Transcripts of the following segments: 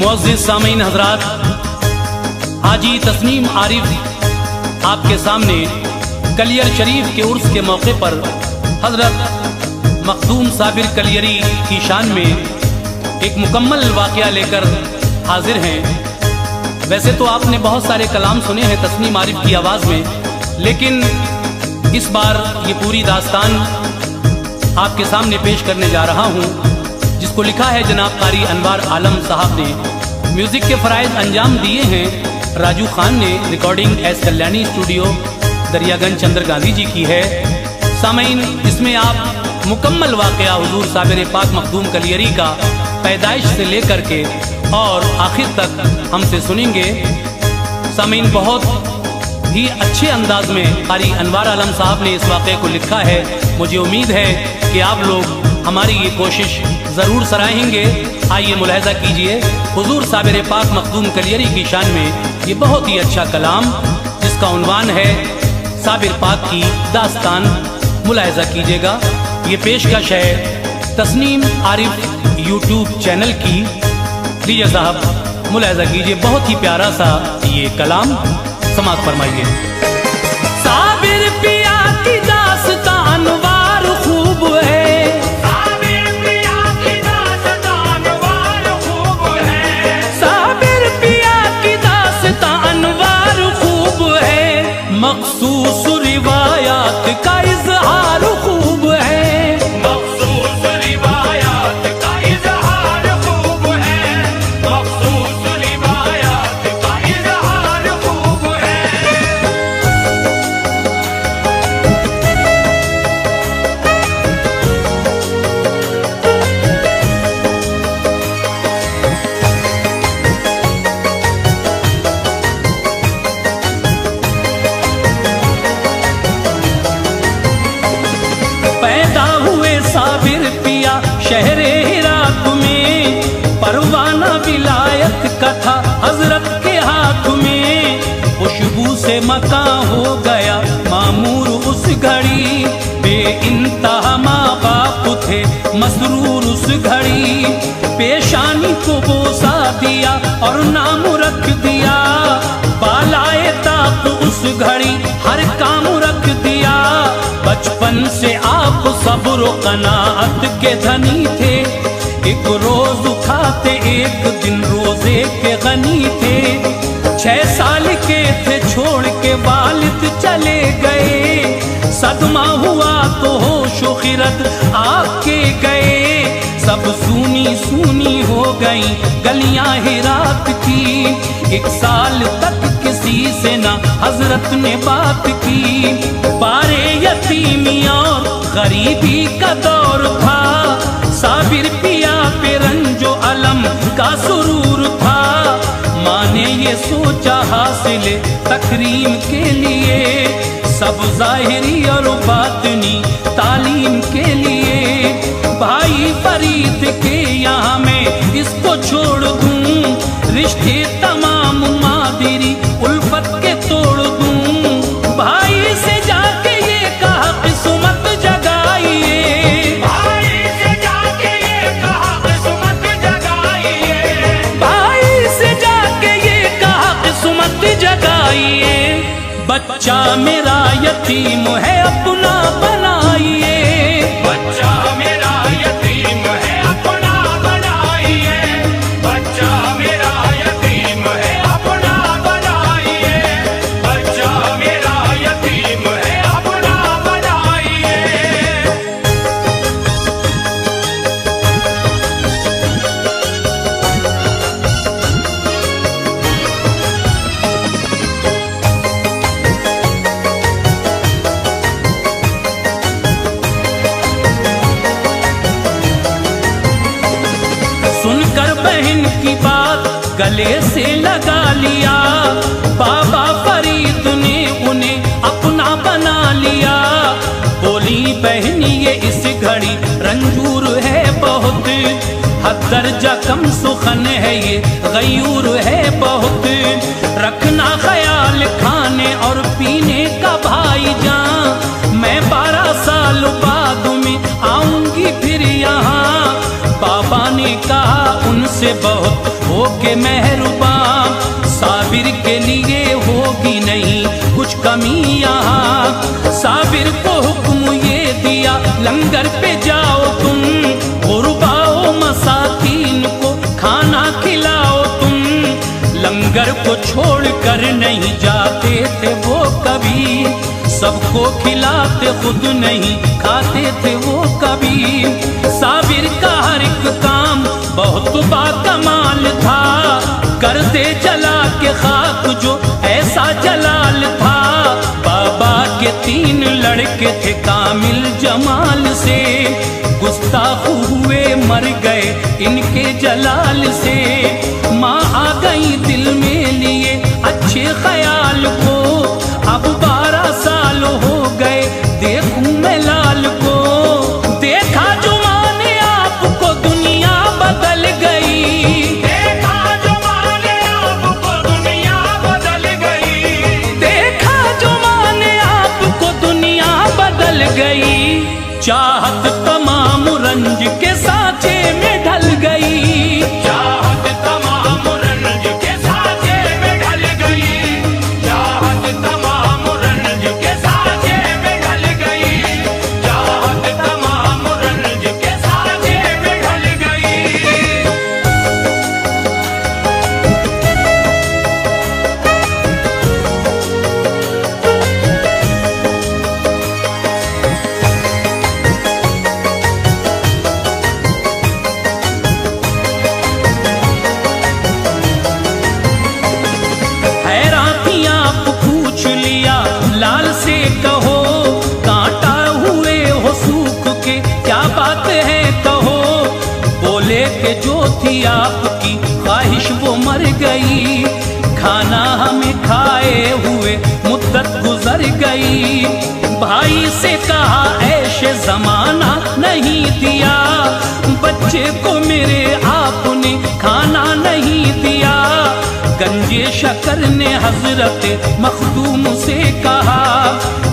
मुअज़्ज़िज़ सामीन हज़रात, हाजी तस्नीम आरिफ आपके सामने कलियर शरीफ के उर्स के मौके पर हज़रत मखदूम साबिर कलियरी की शान में एक मुकम्मल वाक़या लेकर हाजिर हैं। वैसे तो आपने बहुत सारे कलाम सुने हैं तस्नीम आरिफ की आवाज़ में, लेकिन इस बार ये पूरी दास्तान आपके सामने पेश करने जा रहा हूँ, जिसको लिखा है जनाब कारी अनवार आलम साहब ने। म्यूज़िक के फ़राइज़ अंजाम दिए हैं राजू खान ने। Recording S Kalyani studio Daryaganj Chandra Gandhi ji की है। सामीन, इसमें आप मुकम्मल वाक़या हुज़ूर साबिर पाक मखदूम कलियरी का पैदाइश से लेकर के और आखिर तक हमसे सुनेंगे। सामीन, बहुत ही अच्छे अंदाज में कारी अनवार आलम साहब ने इस वाक़े को लिखा है। मुझे उम्मीद है कि आप लोग हमारी ये कोशिश ज़रूर सराहेंगे। आइए मुलाहिज़ा कीजिए हुज़ूर साबिर पाक मखदूम कलियरी की शान में ये बहुत ही अच्छा कलाम, जिसका उन्वान है साबिर पाक की दास्तान। मुलाहिज़ा कीजिएगा, ये पेशकश है तस्नीम आरिफ यूट्यूब चैनल की। लीजिए साहब, मुलाहिज़ा कीजिए, बहुत ही प्यारा सा ये कलाम समाअत फरमाइए। साबिर पिया की दास्तान वार खूब है, मखसूस रिवायात का इज़हार खूब है, मखसूस रिवायात का इज़हार खूब है, मखसूस रिवायात का इज़हार खूब है। शहरे हिरात में परवाना विलायत का था हजरत के हाथ में। खुशबू से मका हो गया मामूर उस घड़ी, बेइंतहा माँ बाप थे मसरूर उस घड़ी। पेशानी को बोसा दिया और नाम रख दिया, बालाए ताक उस घड़ी हर काम रख दिया। बचपन से आप सब्र व कनाअत के धनी थे, एक रोज खाते एक दिन रोजे के गनी थे। 6 साल के थे छोड़ के वालिद चले गए, सदमा हुआ तो होश व खिरत आके गए। सब सूनी सूनी हो गई गलियां हिरात की, 1 साल तक किसी से ना हजरत ने बात की। बारे यतीमी और गरीबी का दौर था, साबिर पिया पे रंजो अलम का सुरूर था। माँ ने ये सोचा हासिल तकरीम के लिए, सब ज़ाहिरी और बातिनी तालीम के लिए। भाई फरीद के यहाँ मैं इसको छोड़ दूँ, रिश्ते तमाम मादिरी उल्फत के तोड़ दूँ। भाई से जाके ये कहा किस्मत जगाइए, भाई से जाके ये कहा किस्मत जगाइए, भाई से जाके ये कहा किस्मत जगाइए। बच्चा मेरा यतीम है अपना बनाइए, बच्चा मेरा यतीम है अपना बनाइए, बच्चा मेरा यतीम है अपना बनाइए, बच्चा मेरा यतीम है अपना बनाइए। सुनकर बहन की बात गले से लगा लिया, बाबा फरीद ने उन्हें दर्जा कम सुखन है ये, गयूर है बहुत। रखना ख्याल खाने और पीने का भाईजान, मैं 12 साल बाद में आऊंगी फिर यहाँ। बाबा ने कहा उनसे बहुत होके मेहरबान, साबिर के लिए होगी नहीं कुछ कमी यहाँ। साबिर को हुक्म ये दिया लंगर पे जाओ तुम, गुरबाओ मसाकीन को खाना खिलाओ तुम। लंगर को छोड़ कर नहीं जाते थे वो कभी, सबको खिलाते खुद नहीं खाते थे वो कभी। साबिर का हर एक काम बहुत बाकमाल था, करते जला के खाक जो ऐसा जलाल था। बाबा के 3 लड़के थे कामिल जमाल से, गुस्ताख हुए मर गए इनके जलाल से। माँ आ गई दिल में लिए अच्छे ख्याल को, अब 12 साल हो गए देखूं मैं लाल को। देखा जो माँ ने आपको दुनिया बदल गई, देखा जो माँ ने आपको दुनिया बदल गई। देखा जो माँ ने आपको दुनिया बदल गई। चाहत तमाम रंज के सांचे में ढल गई, चाहत तमाम रंज के सांचे में ढल गई। चाहत तमाम रंज के सांचे में ढल गई। चाहत तमाम रंज के सांचे में ढल गई। हैरान थी आप पूछ लिया लाल से कहो, कांटा हुए हो सूख के क्या बात है कहो। बोले के जो थी आपकी ख्वाहिश वो मर गई, खाना हमें खाए हुए मुद्दत गुजर गई। भाई से कहा ऐशे जमाना नहीं दिया, बच्चे को मेरे आपने खाना नहीं दिया। गंजे शकर ने हजरत मखदूम से कहा,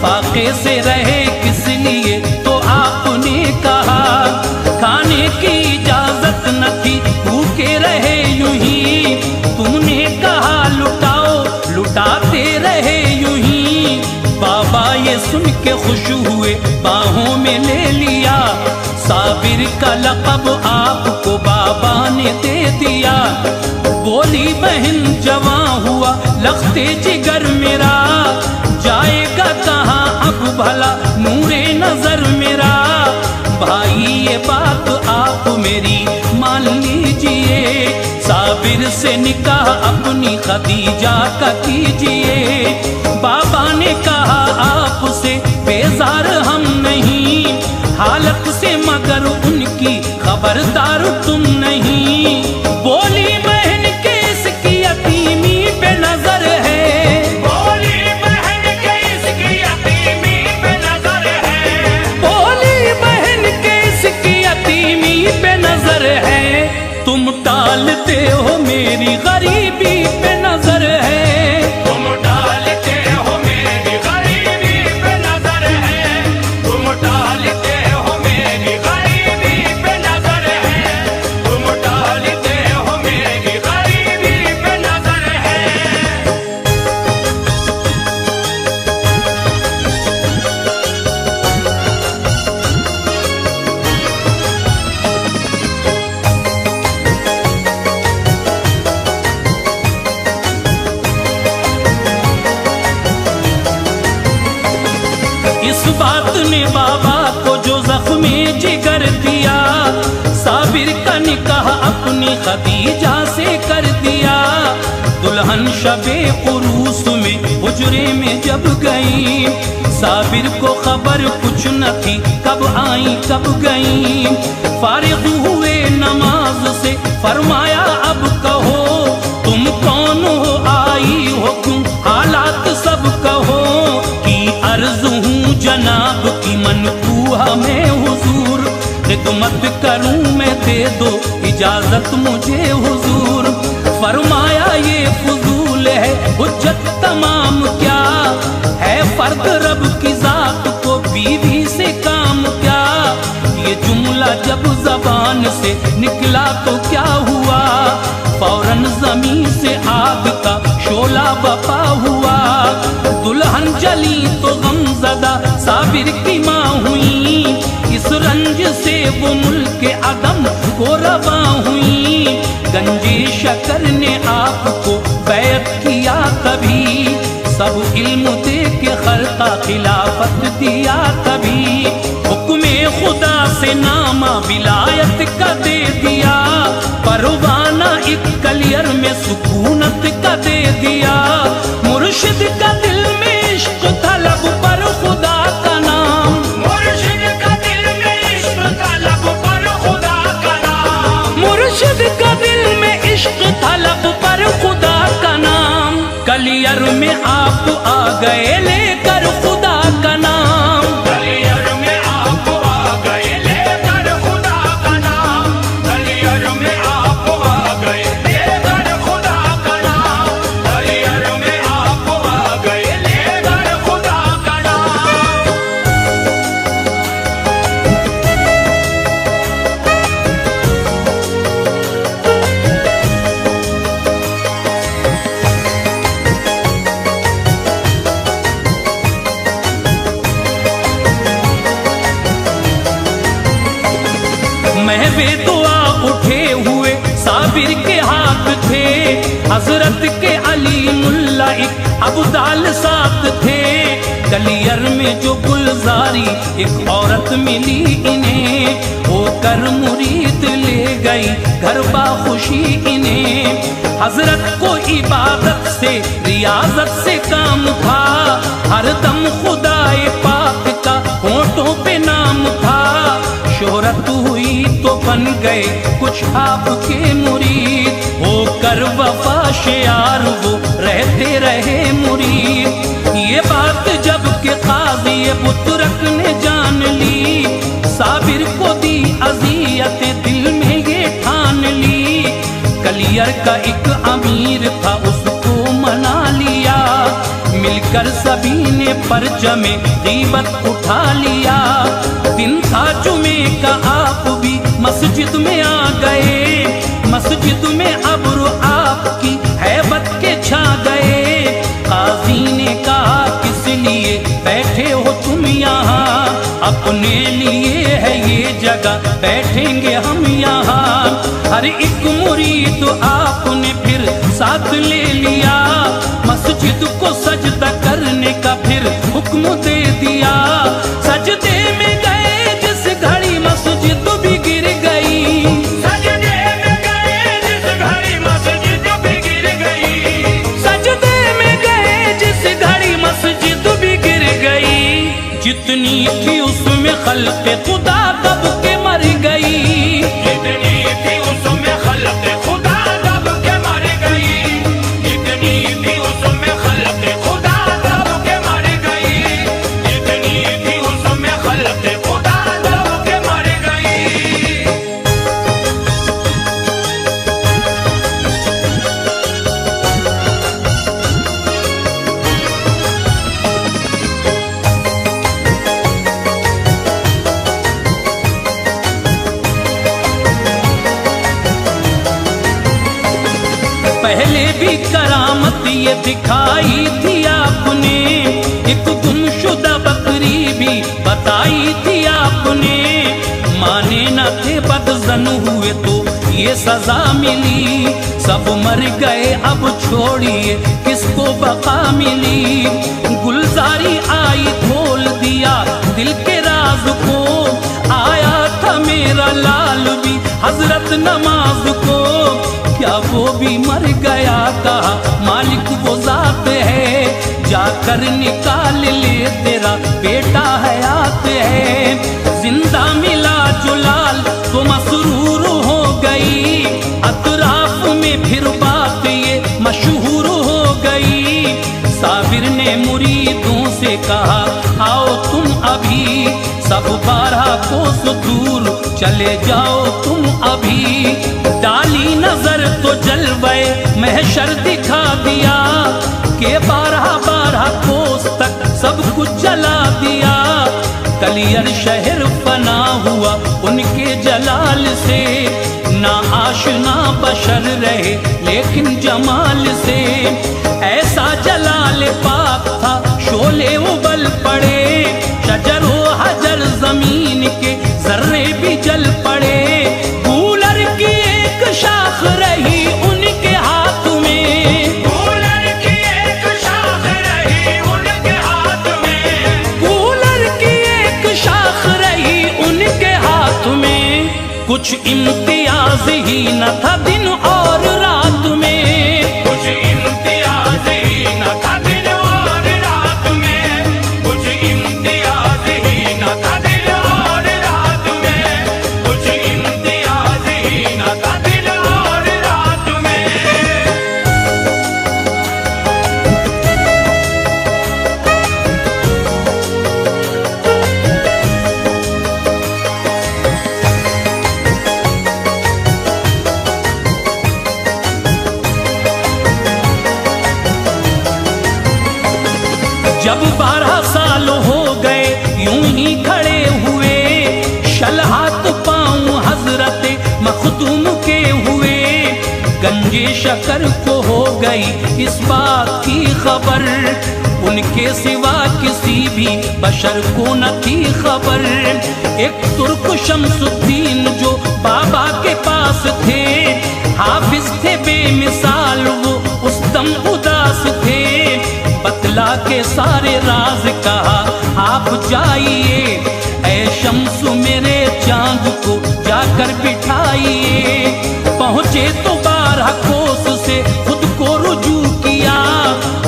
फाके से रहे किस लिए तो आपने कहा। खाने की इजाजत न थी भूखे रहे यूं ही, तुमने कहा लुटाओ लुटाते रहे यूं ही। बाबा ये सुन के खुश हुए बाहों में ले लिया, साबिर का लक़ब आपको बाबा ने दे दिया। बोली बहन जवां हुआ लख्ते जिगर मेरा, जाएगा कहाँ अब भला नूरे नजर मेरा। भाई ये बात आप मेरी मान लीजिए, साबिर से निकाह अपनी खदीजा का कीजिए। बाबा ने कहा आपसे बेजार हम नहीं, हालत से मगर उनकी खबरदार तुम नहीं। बोली बहन के इसकी यतीमी पे नजर है, बोली बहन के इसकी यतीमी पे नजर है। बोली बहन के इसकी यतीमी पे नजर है। तुम टालते हो मेरी गरीबी पे नजर है, तुम डालते हो मेरी गरीबी पे नजर है। तुम डालते हो मेरी गरीबी पे नजर है। तुम डालते हो मेरी गरीबी पे नजर है। इस बात ने बाबा को जो जख्मे जिगर दिया, साबिर का निकाह अपनी खदीजा से कर दिया। दुल्हन शबे उरूस में हुजरे में जब गई, साबिर को खबर कुछ न थी कब आई कब गई। फारिग हुए नमाज से फरमाया अब कहो, तुम कौन हो आई हो क्यों हालात सब कहो। कि अर्ज हूँ जनाब की मनकूहा में हुजूर, कि तुम खिदमत करूं मैं, दे दो इजाजत मुझे हुजूर। फरमाया ये फजूल है हुज्जत तमाम, क्या है फर्क रब की जात को बीवी से काम क्या। ये जुमला जब जबान से निकला तो क्या हुआ, फौरन जमीन से आग का शोला बपा हुआ। दुल्हन जली तो गमज़दा साबिर की माँ हुई, इस रंज से वो मुल्क अदम को रवा हुई। गंजे शकर ने आपको बैत किया तभी, सब इल्म दे के खल्का खिलाफत दिया तभी। हुक्मे खुदा से नामा विलायत का दे दिया, परवाना एक कलियर में सुकूनत का दे दिया। मुर्शिद का दिल में इश्क था, लब पर खुदा का नाम। मुर्शिद का दिल में इश्क था, लब पर खुदा का नाम। मुर्शिद का दिल में इश्क था, लब पर खुदा का नाम। कलियर में आप आ गए लेकर खुदा का नाम। कलियर में आप आ गए लेकर खुदा का नाम। कलियर में आप आ गए लेकर खुदा का नाम। कलियर में आप आ गए लेकर खुदा का नाम। महवे दुआ उठे हुए साबिर के हाथ थे, हजरत के अली मुल्ला एक अबदाल साथ थे। कलियर में जो गुलजारी एक औरत मिली इन्हें, होकर मुरीद ले गई घर बा खुशी इन्हें। हजरत को इबादत से रियाजत से काम था, हर दम खुदाए पाक का होठों पे नाम था। शोहरत हुई तो बन गए कुछ आपके मुरीद, होकर वफा शियार वो रहते रहे मुरीद। ये बात जब के काज़ी बुतरक ने जान ली, साबिर को दी अज़ियत दिल में ये ठान ली। कलियर का एक अमीर था उसको मना लिया, मिलकर सभी ने परचमे गीबत उठा लिया। दिन था जुमे का आप भी मस्जिद में आ गए, मस्जिद में अब्र आपकी हैबत के छा गए। काजी ने कहा किस लिए बैठे हो तुम यहाँ, अपने लिए है ये जगह बैठेंगे हम यहाँ। हर एक मुरीद आपने फिर साथ ले लिया, मस्जिद को सजदा करने का फिर हुक्म दे दिया। सजदे में गए जिस घड़ी मस्जिद भी गिर गई, सजदे में गए जिस घड़ी मस्जिद भी गिर गई। सजदे में गए जिस घड़ी मस्जिद भी गिर गई। जितनी थी उसमें खल्क़े खुदा दब के मर गई, जितनी थी उसमें खल्क़े खुदा दब के मर गई। जितनी थी उसमें खल्क़े खुदा दब के मर गई। जितनी थी उसमें खल्क़े खुदा दब के मर गई। पहले भी करामत ये दिखाई थी आपने, एक गुमशुदा बकरी भी बताई थी आपने। माने न थे बदजन हुए तो ये सजा मिली, सब मर गए अब छोड़िए किसको बका मिली। गुलजारी आई खोल दिया दिल के राज को, आया था मेरा लाल भी हजरत नमाज को। क्या वो भी मर गया था, मालिक वो जात है, जाकर निकाल ले तेरा बेटा हयात है। जिंदा मिला जो लाल तो मसरूर हो गई, अतराफ में फिर बात ये मशहूर हो गई। साबिर ने मुरीदों से कहा आओ तुम अभी, सब 12 कोस दूर चले जाओ तुम अभी। डाली नजर तो जलवे महशर दिखा दिया के 12 कोस तक सब कुछ जला दिया। कलियर शहर फना हुआ उनके जलाल से, ना आशना बशर रहे लेकिन जमाल से। ऐसा जलाल पाक था शोले उबल पड़े, शजर व हजर जमीन के जर्रे भी जल पड़े। गूलर की एक शाख रही उनके हाथ में, गूलर की एक शाख रही उनके हाथ में, गूलर की एक शाख रही उनके हाथ में। कुछ इम्तियाज ही न था दिन और रात में, कुछ इम्तियाज ही न था दिन और रात में, कुछ इम्तियाज ही न था दिन और रात में, कुछ इम्तियाज ही न था दिन और रात में। जब 12 साल हो गए यूं ही खड़े हुए, शलहात पाँव हजरत मखदूम के हुए। गंजे शकर को हो गई इस बात की खबर, उनके सिवा किसी भी बशर को न थी खबर। एक तुर्क शमसुद्दीन जो बाबा के पास थे, हाफिज थे बेमिसाल वो उस दम उदास थे। बतला के सारे राज कहा आप जाइए, ऐ शम्स मेरे चांद को जाकर बिठाइए। पहुँचे तो 12 कोस से खुद को रुजू किया,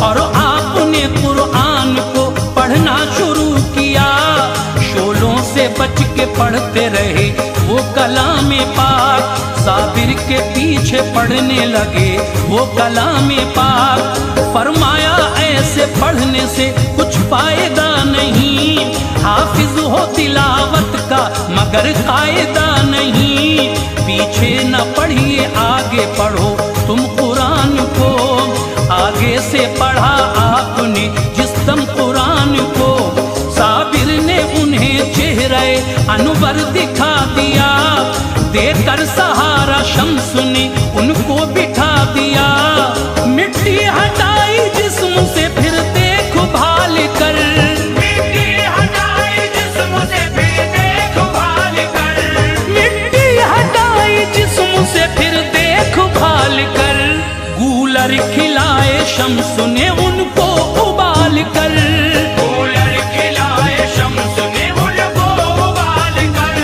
और आपने कुरान को पढ़ना शुरू किया। शोलों से बच के पढ़ते रहे वो कलाम पाक, साबिर के पीछे पढ़ने लगे वो कलाम पाक। फरमाया ऐसे पढ़ने से कुछ फायदा नहीं, हाफिज हो तिलावत का मगर कायदा नहीं। पीछे न पढ़िए आगे पढ़ो तुम कुरान को, आगे से पढ़ा आपने जिस दम कुरान को। साबिर ने उन्हें चेहरे अनवर दिखा दिया, देकर सहारा शम्स ने उनको बिठा दिया। मिट्टी हटाई जिस्म से फिर देखभाल कर, मिट्टी हटाई जिस्म से फिर देखभाल कर, मिट्टी हटाई जिस्म से फिर देखभाल कर। गूलर खिलाए शम्स ने उनको उबाल कर, गूलर खिलाए शम्स ने उनको उबाल कर,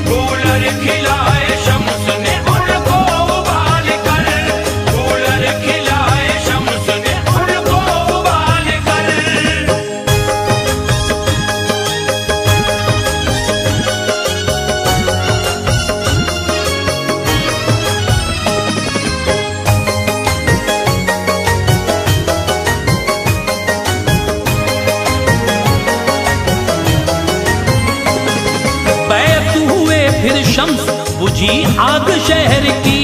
गूलर खिलाए शम्स ने उनको उबाल कर, गूलर खिलाए शम्स ने उनको उबाल कर। बैत हुए फिर शम्स बुझी आग शहर की,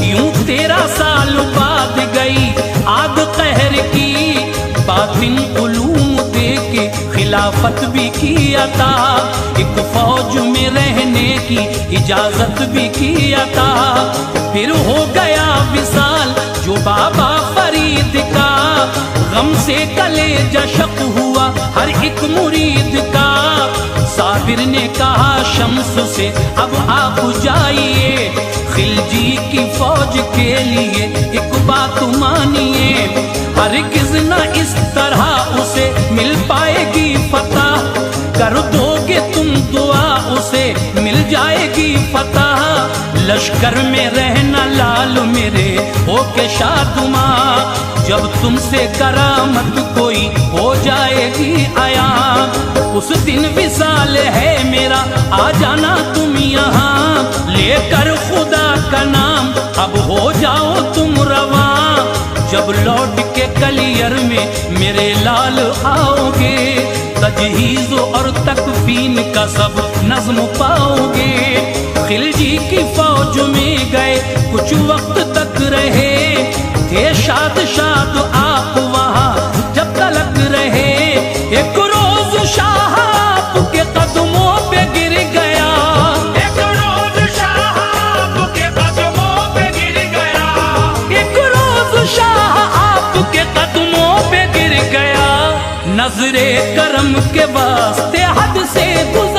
यूं 13 साल बाद गई आग कहर की। बातिन उलूम दे के खिलाफत भी किया था, एक फौज में रहने की इजाजत भी किया था। फिर हो गया विसाल जो बाबा फरीद का, गम से कलेजा शक हुआ हर एक मुरीद का। साबिर ने कहा शम्स से अब आप जाइए, खिलजी की फौज के लिए एक बात मानिए। हरगिज़ न इस तरह उसे मिल पाएगी फतह, कर दोगे तुम दुआ उसे मिल जाएगी फतह। लश्कर में रहना लाल मेरे होके शादुमा, जब तुमसे करामत कोई हो जाएगी आया। उस दिन विसाल है मेरा आ जाना तुम यहाँ, लेकर खुदा का नाम अब हो जाओ तुम रवा। जब लौट के कलियर में मेरे लाल आओगे, तज तजहीज़ और तकफीन का सब नज़्म पाओगे। खिलजी की फौज में गए कुछ वक्त तक रहे, थे शाद शाद आप वहाँ जब तलक रहे। एक रोज शाह आपके कदमों पे गिर गया, एक रोज शाह आपके कदमों पे गिर गया, एक रोज शाह आपके कदमों पे गिर गया। नजरे करम के वास्ते हद से गुजर